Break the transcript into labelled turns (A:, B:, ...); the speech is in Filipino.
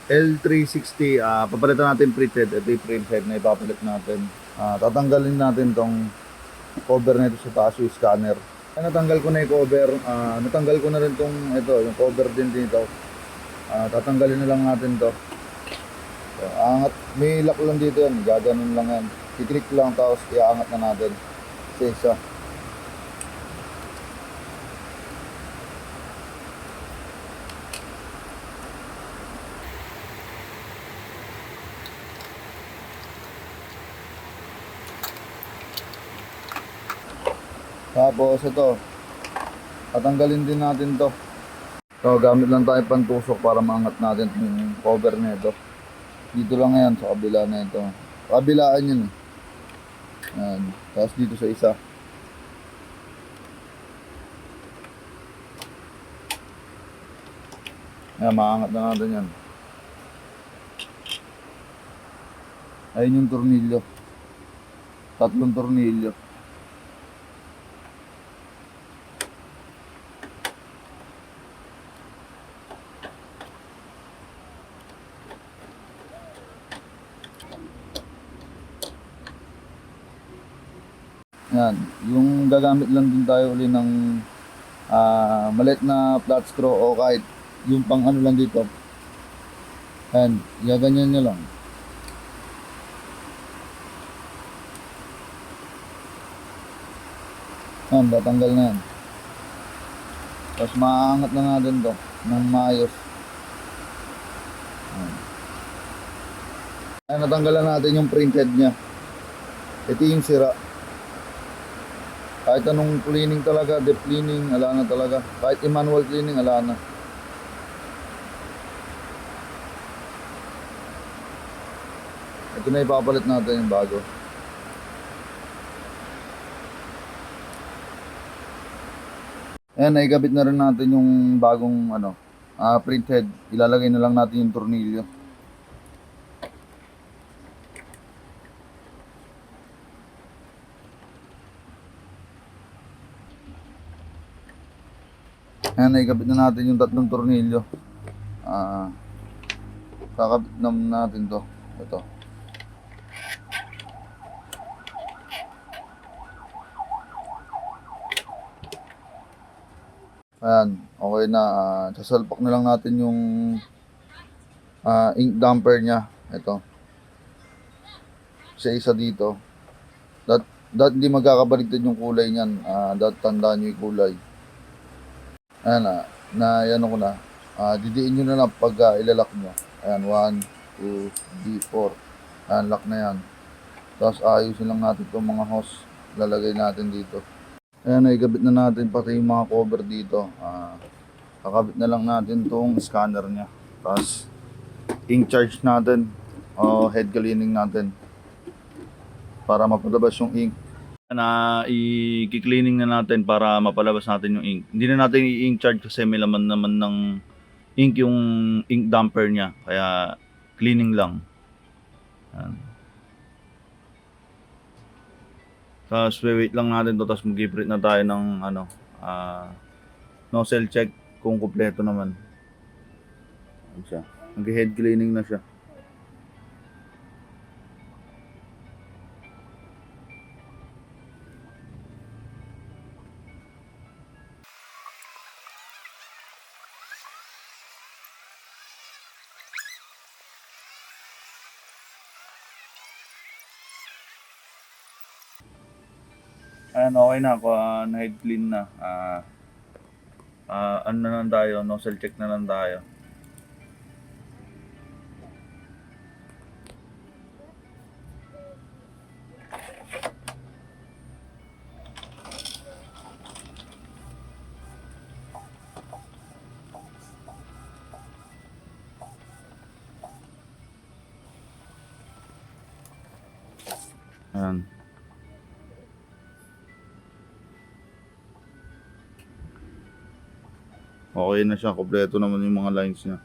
A: L360, papalitan natin pre-head. Ito yung pre-head na ipapalit natin. Tatanggalin natin tong cover nito sa taas, yung scanner. Natanggal ko na yung cover. Natanggal ko na rin tong ito, yung cover din dito. Tatanggalin na lang natin to. So, angat, may lock lang dito yan, gaganon lang yan. I-click lang tapos iaangat na natin. Isa. Tapos ito, tatanggalin din natin to. So, gamit lang tayo pantusok para maangat natin yung cover nito. Dito lang yan, sa kabila na ito. Kabilaan yun eh. Yan. Tapos dito sa isa. Ayan, maangat na natin yan. Ayun yung tornilyo. 3 tornilyo. Yan. Yung gagamit lang din tayo uli ng maliit na flat screw o kahit yung pang ano lang dito. Yan. Gaganyan nyo lang. Yan. Tatanggal na yan. Tapos maangat na natin to ng maayos. Yan. Natanggalan natin yung printhead nya. Ito yung sira. Kahit anong cleaning talaga, deep cleaning, ala na talaga. Kahit manual cleaning, ala na. Ito na ipapalit natin yung bago. Ayan, naikabit na rin natin yung bagong printhead. Ilalagay na lang natin yung tornilyo. Ayan, naikabit na natin yung 3 tornilyo. Kakabit naman natin to. Ito. Ayan, okay na. Sasalpak na lang natin yung ink damper nya. Ito. Isa dito. Hindi magkakabaligtad yung kulay niyan. Tandaan nyo yung kulay. Ayan yan ko na. Didiin nyo na lang pag ilalak nyo. Ayan, 1, 2, 3, 4. Ayan, lock na yan. Tapos ayusin lang natin itong mga hose. Lalagay natin dito. Ayan, ikabit na natin pati yung mga cover dito. Kakabit na lang natin itong scanner nya. Tapos ink charge natin o head cleaning natin para mapalabas yung ink. Na i-cleaning na natin para mapalabas natin yung ink. Hindi na natin i-ink charge kasi may laman naman ng ink yung ink damper niya. Kaya cleaning lang. Ayan. Tapos wait lang natin to, tapos mag-print na tayo ng nozzle check kung kumpleto naman. Mag-head cleaning na siya. Ayan, okay na ako. Na-head clean na. Ano na lang tayo, nozzle check na lang tayo. Ayan. Okay na siya, kompleto naman yung mga lines niya.